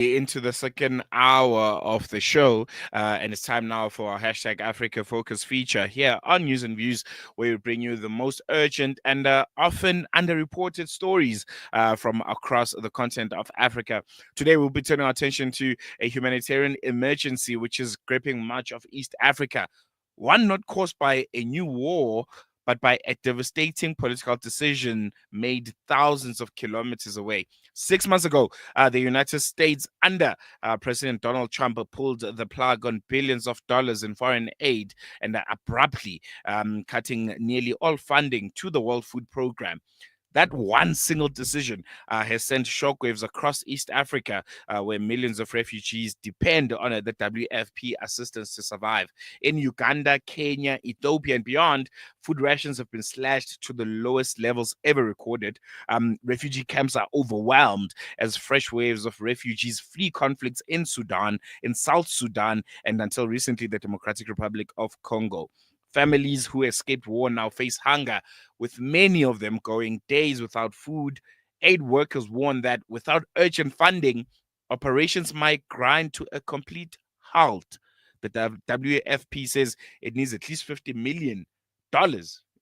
into the second hour of the show, and it's time now for our hashtag Africa Focus feature here on News and Views, where we bring you the most urgent and often underreported stories from across the continent of Africa. Today, we'll be turning our attention to a humanitarian emergency which is gripping much of East Africa. One not caused by a new war, but by a devastating political decision made thousands of kilometers away. 6 months ago, the United States, under President Donald Trump, pulled the plug on billions of dollars in foreign aid and abruptly cutting nearly all funding to the World Food Program. That one single decision has sent shockwaves across East Africa, where millions of refugees depend on the WFP assistance to survive. In Uganda, Kenya, Ethiopia, and beyond, food rations have been slashed to the lowest levels ever recorded. Refugee camps are overwhelmed as fresh waves of refugees flee conflicts in Sudan, in South Sudan, and until recently, the Democratic Republic of Congo. Families who escaped war now face hunger, with many of them going days without food. Aid workers warn that without urgent funding, operations might grind to a complete halt. The WFP says it needs at least $50 million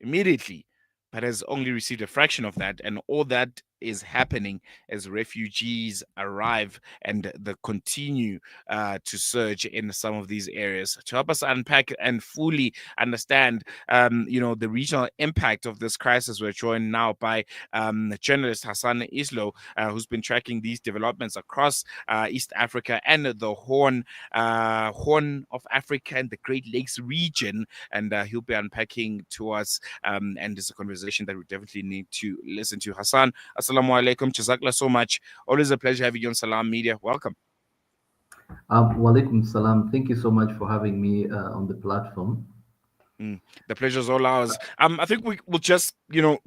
immediately, but has only received a fraction of that. And all that is happening as refugees arrive and the continue to surge in some of these areas. To help us unpack and fully understand, the regional impact of this crisis, we're joined now by journalist Hassan Isilow, who's been tracking these developments across East Africa and the Horn of Africa and the Great Lakes region, and he'll be unpacking to us. And it's a conversation that we definitely need to listen to. Hassan, assalamu alaikum. Jazakallah so much. Always a pleasure having you on Salam Media. Welcome. Walaikum salam. Thank you so much for having me on the platform. The pleasure's all ours. I think we will just,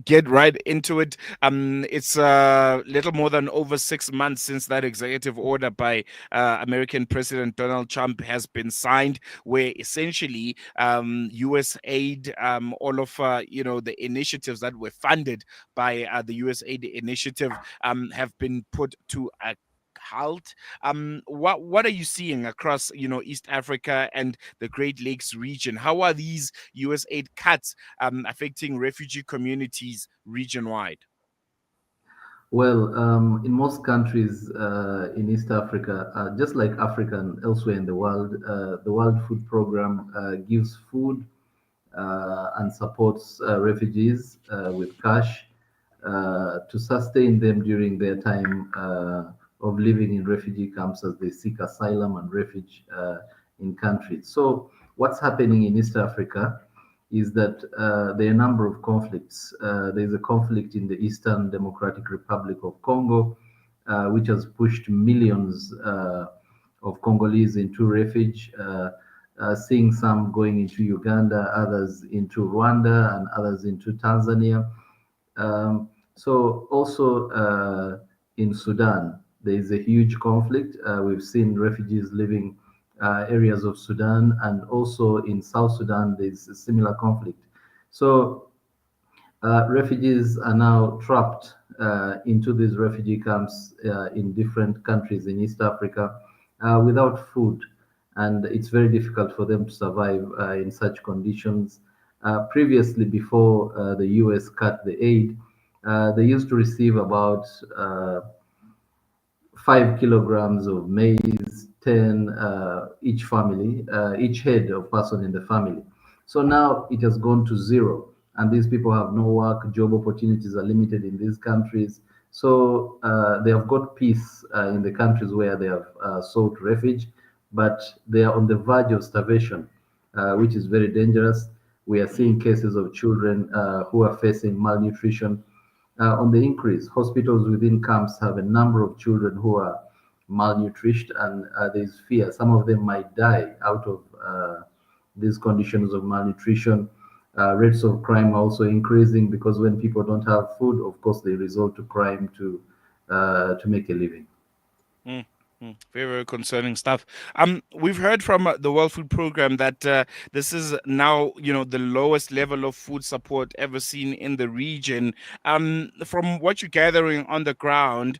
get right into it. It's a little more than over 6 months since that executive order by American President Donald Trump has been signed, where essentially U.S. aid, all of the initiatives that were funded by the U.S. aid initiative have been put to a halt. What are you seeing across East Africa and the Great Lakes region? How are these U.S. aid cuts affecting refugee communities region wide? Well, in most countries in East Africa, just like Africa and elsewhere in the World Food Program gives food and supports refugees with cash to sustain them during their time of living in refugee camps as they seek asylum and refuge in countries. So, what's happening in East Africa is that there are a number of conflicts. There's a conflict in the Eastern Democratic Republic of Congo, which has pushed millions of Congolese into refuge, seeing some going into Uganda, others into Rwanda, and others into Tanzania. So also in Sudan, there is a huge conflict. We've seen refugees living areas of Sudan, and also in South Sudan, there's a similar conflict. So refugees are now trapped into these refugee camps in different countries in East Africa without food, and it's very difficult for them to survive in such conditions. Previously, before the US cut the aid, they used to receive about 5 kilograms of maize, 10 each family, each head of person in the family. So now it has gone to zero, and these people have no work. Job opportunities are limited in these countries. So they have got peace in the countries where they have sought refuge, but they are on the verge of starvation, which is very dangerous. We are seeing cases of children who are facing malnutrition on the increase. Hospitals within camps have a number of children who are malnourished, and there's fear some of them might die out of these conditions of malnutrition. Rates of crime are also increasing because when people don't have food, of course, they resort to crime to make a living. Mm, Very, very concerning stuff. We've heard from the World Food Program that this is now, the lowest level of food support ever seen in the region. From what you're gathering on the ground,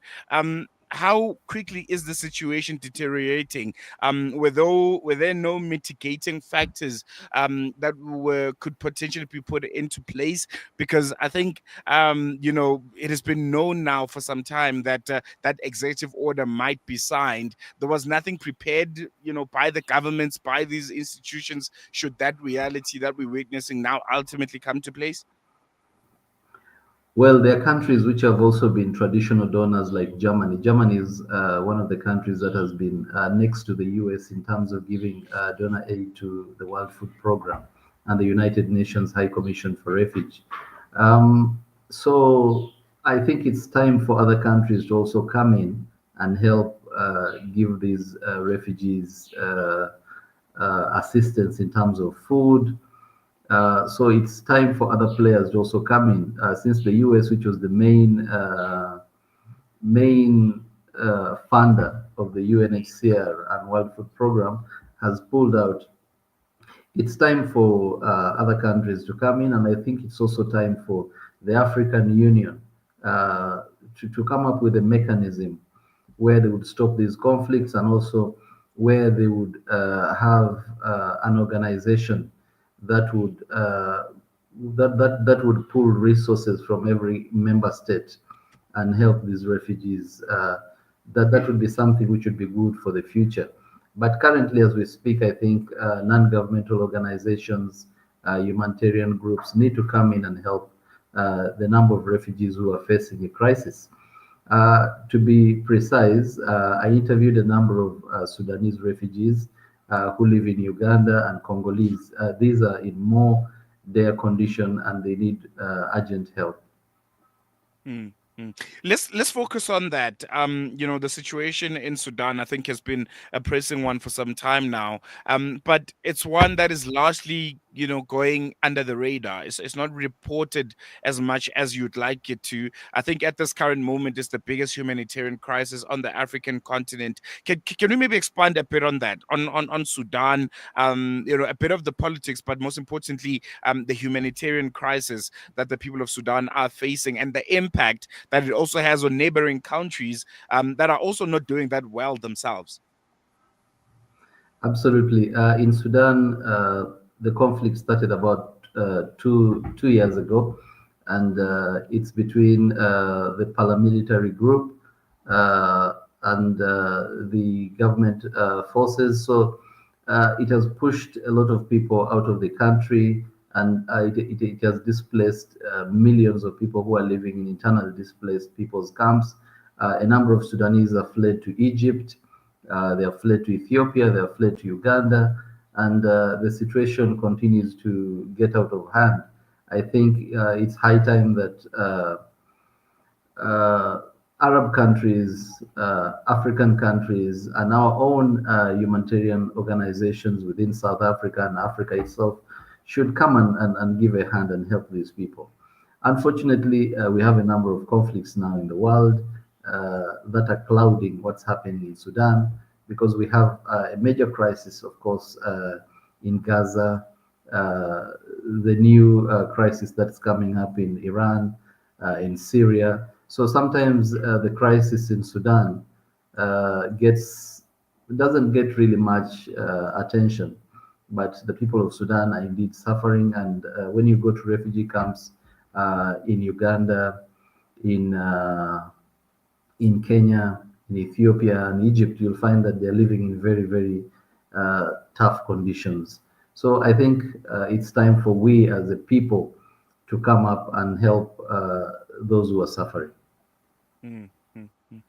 how quickly is the situation deteriorating? Were there no mitigating factors that were could potentially be put into place? Because I think it has been known now for some time that that executive order might be signed. There was nothing prepared, by the governments, by these institutions, should that reality that we're witnessing now ultimately come to place. Well, there are countries which have also been traditional donors, like Germany. Germany is one of the countries that has been next to the US in terms of giving donor aid to the World Food Program and the United Nations High Commission for Refuge. So I think it's time for other countries to also come in and help give these refugees assistance in terms of food. So it's time for other players to also come in, since the US, which was the main funder of the UNHCR and World Food Program, has pulled out. It's time for other countries to come in, and I think it's also time for the African Union to come up with a mechanism where they would stop these conflicts, and also where they would have an organization that would that would pull resources from every member state and help these refugees. That would be something which would be good for the future. But currently, as we speak, I think non-governmental organizations, humanitarian groups need to come in and help the number of refugees who are facing a crisis. To be precise, I interviewed a number of Sudanese refugees who live in Uganda and Congolese. These are in more dire condition and they need urgent help. Mm, mm. Let's focus on that. The situation in Sudan, I think, has been a pressing one for some time now. But it's one that is largely, going under the radar. It's not reported as much as you'd like it to. I think at this current moment, it's the biggest humanitarian crisis on the African continent. Can we maybe expand a bit on that, on Sudan? A bit of the politics, but most importantly, the humanitarian crisis that the people of Sudan are facing, and the impact that it also has on neighboring countries that are also not doing that well themselves. Absolutely. In Sudan, the conflict started about two years ago, and it's between the paramilitary group and the government forces. So it has pushed a lot of people out of the country, and it has displaced millions of people who are living in internally displaced people's camps. A number of Sudanese have fled to Egypt, they have fled to Ethiopia, they have fled to Uganda, and the situation continues to get out of hand. I think it's high time that uh, Arab countries, African countries, and our own humanitarian organizations within South Africa and Africa itself should come and give a hand and help these people. Unfortunately, we have a number of conflicts now in the world that are clouding what's happening in Sudan, because we have a major crisis, of course, in Gaza, the new crisis that's coming up in Iran, in Syria. So sometimes the crisis in Sudan gets doesn't get really much attention, but the people of Sudan are indeed suffering. And when you go to refugee camps in Uganda, in Kenya, in Ethiopia, and Egypt, you'll find that they're living in very, very tough conditions. So I think it's time for we as a people to come up and help those who are suffering. Mm, mm, mm.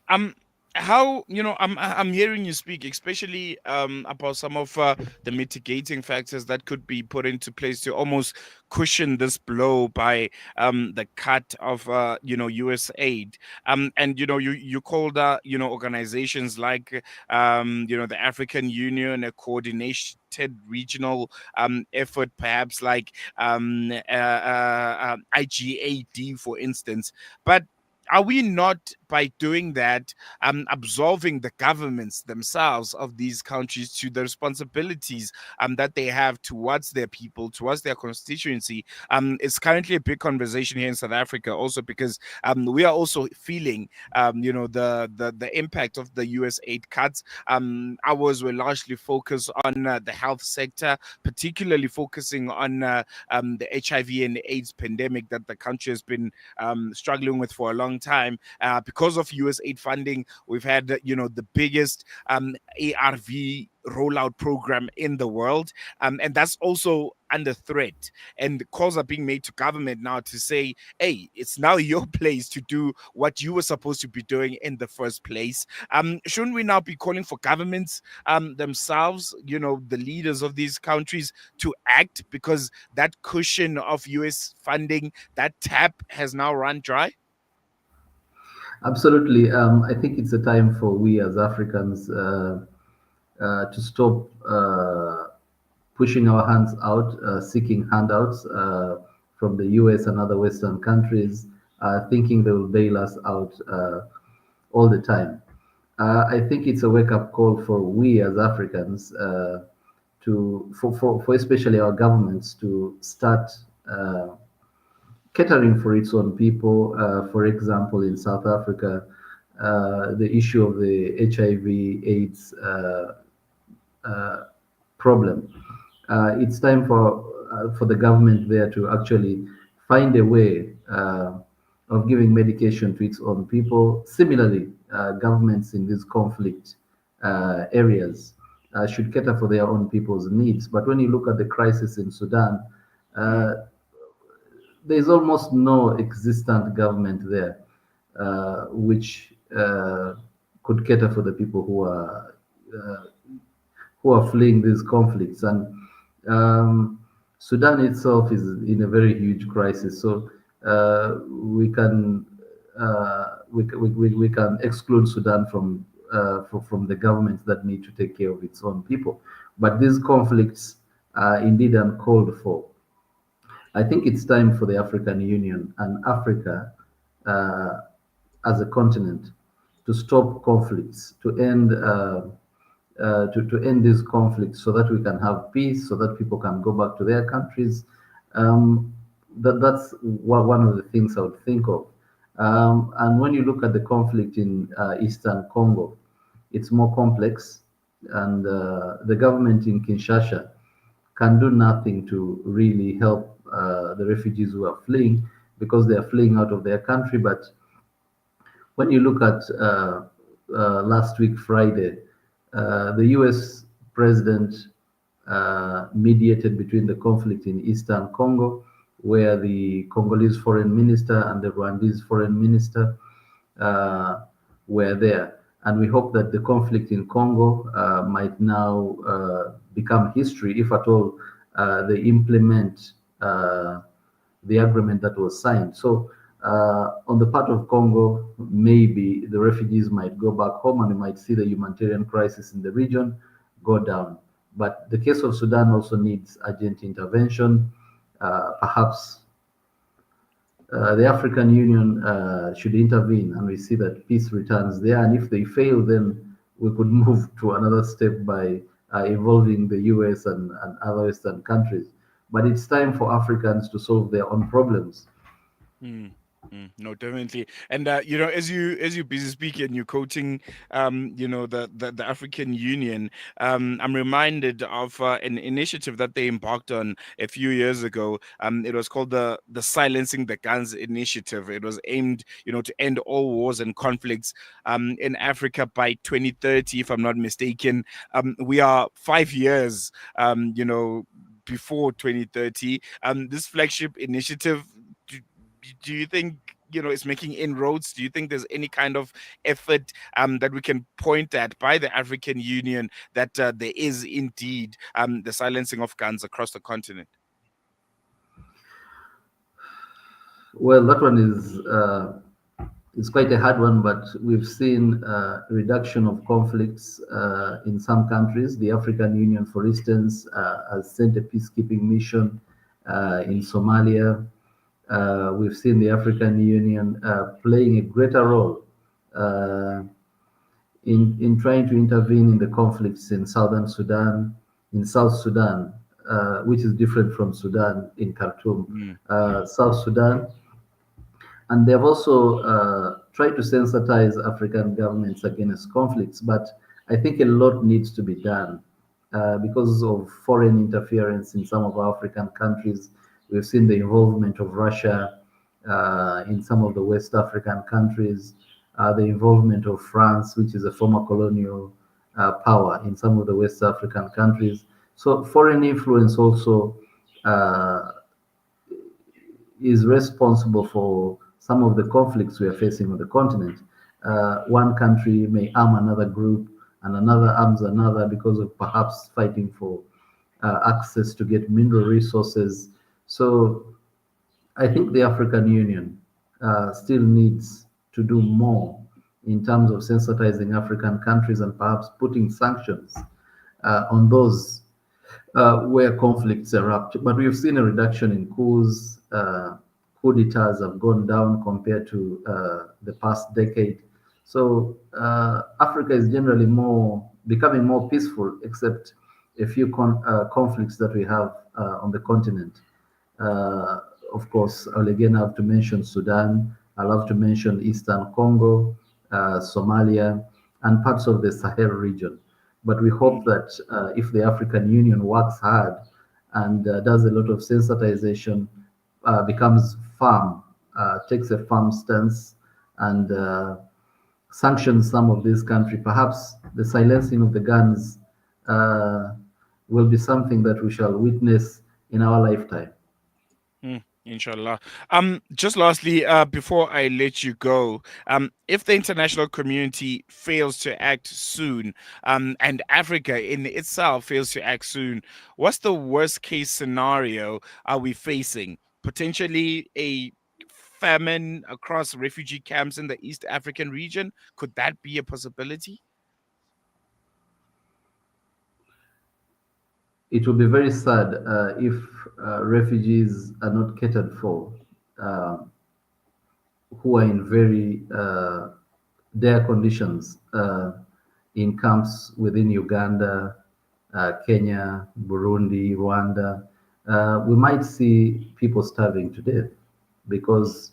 Um, how I'm hearing you speak, especially about some of the mitigating factors that could be put into place to almost cushion this blow by the cut of U.S. aid. And you called organizations like the African Union, a coordinated regional effort, perhaps like IGAD, for instance. But are we not, by doing that, absolving the governments themselves of these countries to the responsibilities that they have towards their people, towards their constituency? It's currently a big conversation here in South Africa, also because we are also feeling, the impact of the US aid cuts. Ours were largely focused on the health sector, particularly focusing on the HIV and AIDS pandemic that the country has been struggling with for a long time. Because of US aid funding, we've had, the biggest ARV rollout program in the world. And that's also under threat. And calls are being made to government now to say, hey, it's now your place to do what you were supposed to be doing in the first place. Shouldn't we now be calling for governments themselves, the leaders of these countries, to act, because that cushion of US funding, that tap has now run dry? Absolutely. I think it's a time for we as Africans to stop pushing our hands out, seeking handouts from the US and other Western countries, thinking they will bail us out all the time. I think it's a wake up call for we as Africans for especially our governments to start catering for its own people. For example, in South Africa, the issue of the HIV/AIDS problem. It's time for the government there to actually find a way of giving medication to its own people. Similarly, governments in these conflict areas should cater for their own people's needs. But when you look at the crisis in Sudan, Mm, uh, there is almost no existent government there which could cater for the people uh, who are fleeing these conflicts. And Sudan itself is in a very huge crisis. So we can we can exclude Sudan from the governments that need to take care of its own people. But these conflicts are indeed uncalled for. I think it's time for the African Union and Africa uh, as a continent to stop conflicts, to end these conflicts so that we can have peace, so that people can go back to their countries. That's one of the things I would think of. And when you look at the conflict in Eastern Congo, it's more complex, and the government in Kinshasa can do nothing to really help the refugees who are fleeing because they are fleeing out of their country. But when you look at last week, Friday, the US president mediated between the conflict in Eastern Congo, where the Congolese foreign minister and the Rwandese foreign minister uh, were there. And we hope that the conflict in Congo might now become history, if at all they implement the agreement that was signed. So, on the part of Congo, maybe the refugees might go back home and we might see the humanitarian crisis in the region go down. But the case of Sudan also needs urgent intervention. Perhaps the African Union should intervene and we see that peace returns there. And if they fail, then we could move to another step by involving the US and other Western countries. But it's time for Africans to solve their own problems. mm, no, definitely. And as you busy speaking, you're quoting, the African Union. I'm reminded of an initiative that they embarked on a few years ago. It was called the Silencing the Guns Initiative. It was aimed, to end all wars and conflicts in Africa by 2030, if I'm not mistaken. We are 5 years, before 2030. This flagship initiative, do, do you think, it's making inroads? Do you think there's any kind of effort that we can point at by the African Union that there is indeed the silencing of guns across the continent? Well, that one is quite a hard one, but we've seen reduction of conflicts in some countries. The African Union, for instance, has sent a peacekeeping mission in Somalia. We've seen the African Union playing a greater role uh, in trying to intervene in the conflicts in southern Sudan, in South Sudan, which is different from Sudan in Khartoum. Mm, South Sudan, and they've also tried to sensitize African governments against conflicts, but I think a lot needs to be done because of foreign interference in some of our African countries. We've seen the involvement of Russia in some of the West African countries, the involvement of France, which is a former colonial power in some of the West African countries. So foreign influence also uh, is responsible for some of the conflicts we are facing on the continent. One country may arm another group, and another arms another because of perhaps fighting for access to get mineral resources. So I think the African Union still needs to do more in terms of sensitizing African countries and perhaps putting sanctions on those where conflicts erupt. But we've seen a reduction in coups. Coup d'etats have gone down compared to the past decade. So Africa is generally more becoming more peaceful, except a few conflicts that we have on the continent. Uh, of course, I'll again have to mention Sudan. I'll have to mention Eastern Congo, Somalia, and parts of the Sahel region. But we hope mm, that if the African Union works hard and does a lot of sensitization, becomes firm, takes a firm stance, and sanctions some of these countries, perhaps the silencing of the guns uh, will be something that we shall witness in our lifetime. inshallah. Just lastly, before I let you go, if the international community fails to act soon, and Africa in itself fails to act soon, what's the worst case scenario are we facing? Potentially a famine across refugee camps in the East African region? Could that be a possibility? It will be very sad if refugees are not catered for, uh, who are in very dire conditions in camps within Uganda, Kenya, Burundi, Rwanda. We might see people starving to death because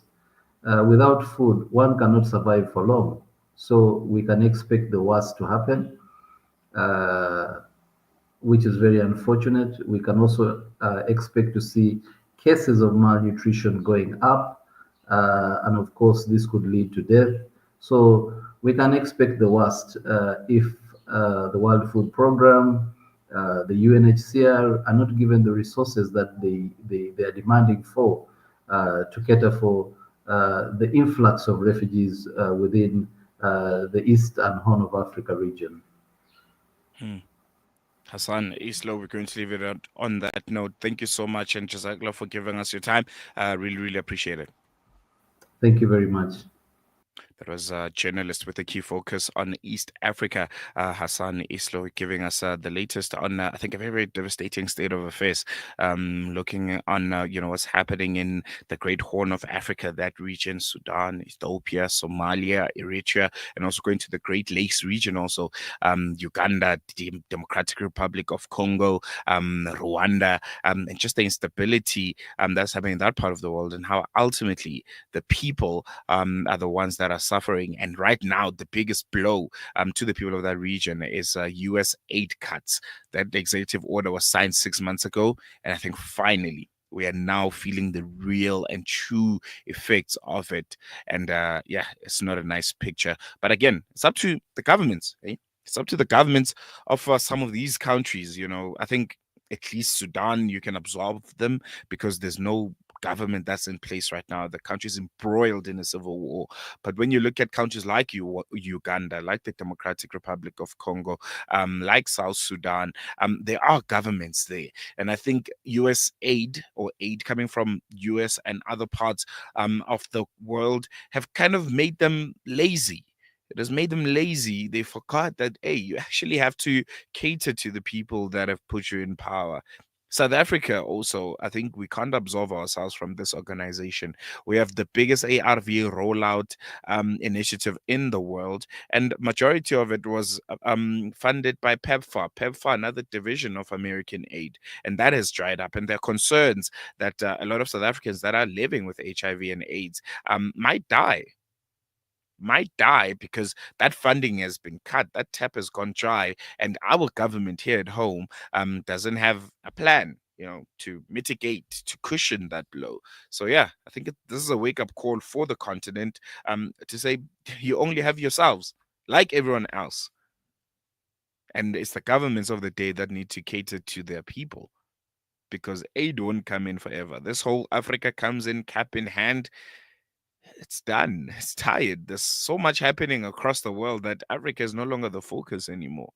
without food, one cannot survive for long. So we can expect the worst to happen. Uh, which is very unfortunate. We can also expect to see cases of malnutrition going up, and of course, this could lead to death. So we can expect the worst if the World Food Program, the UNHCR are not given the resources that they are demanding for to cater for the influx of refugees within the East and Horn of Africa region. Hmm. Hassan, Isilow, we're going to leave it on that note. Thank you so much, and Jazakallah for giving us your time. Really, really appreciate it. Thank you very much. That was a journalist with a key focus on East Africa, Hassan Islo, giving us the latest on, I think, a very, very devastating state of affairs. Looking on, what's happening in the Great Horn of Africa, that region, Sudan, Ethiopia, Somalia, Eritrea, and also going to the Great Lakes region, also Uganda, the Democratic Republic of Congo, Rwanda, and just the instability that's happening in that part of the world, and how ultimately the people are the ones that are suffering. And right now, the biggest blow to the people of that region is U.S. aid cuts. That executive order was signed 6 months ago, and I think finally we are now feeling the real and true effects of it. And yeah, it's not a nice picture. But again, it's up to the governments. Eh? It's up to the governments of some of these countries. I think at least Sudan, you can absorb them because there's no government that's in place right now. The country's embroiled in a civil war. But when you look at countries like Uganda, like the Democratic Republic of Congo, like South Sudan, there are governments there. And I think US aid or aid coming from US and other parts of the world have kind of made them lazy. It has made them lazy. They forgot that, hey, you actually have to cater to the people that have put you in power. South Africa also, I think we can't absolve ourselves from this organization. We have the biggest ARV rollout initiative in the world, and majority of it was funded by PEPFAR. PEPFAR, another division of American aid, and that has dried up. And there are concerns that a lot of South Africans that are living with HIV and AIDS might die because that funding has been cut, that tap has gone dry, and our government here at home doesn't have a plan, to mitigate, to cushion that blow. So yeah, I think this is a wake up call for the continent, to say you only have yourselves, like everyone else, and it's the governments of the day that need to cater to their people. Because aid won't come in forever. This whole Africa comes in cap in hand, it's done. It's tired. There's so much happening across the world that Africa is no longer the focus anymore.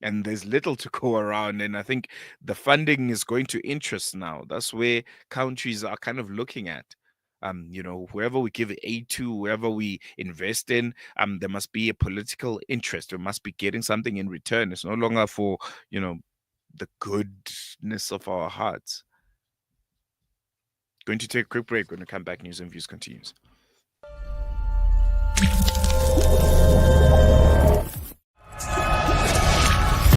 And there's little to go around. And I think the funding is going to interest now. That's where countries are kind of looking at. Whoever we give aid to, whoever we invest in, there must be a political interest. We must be getting something in return. It's no longer for, the goodness of our hearts. Going to take a quick break. When we come back, news and views continues.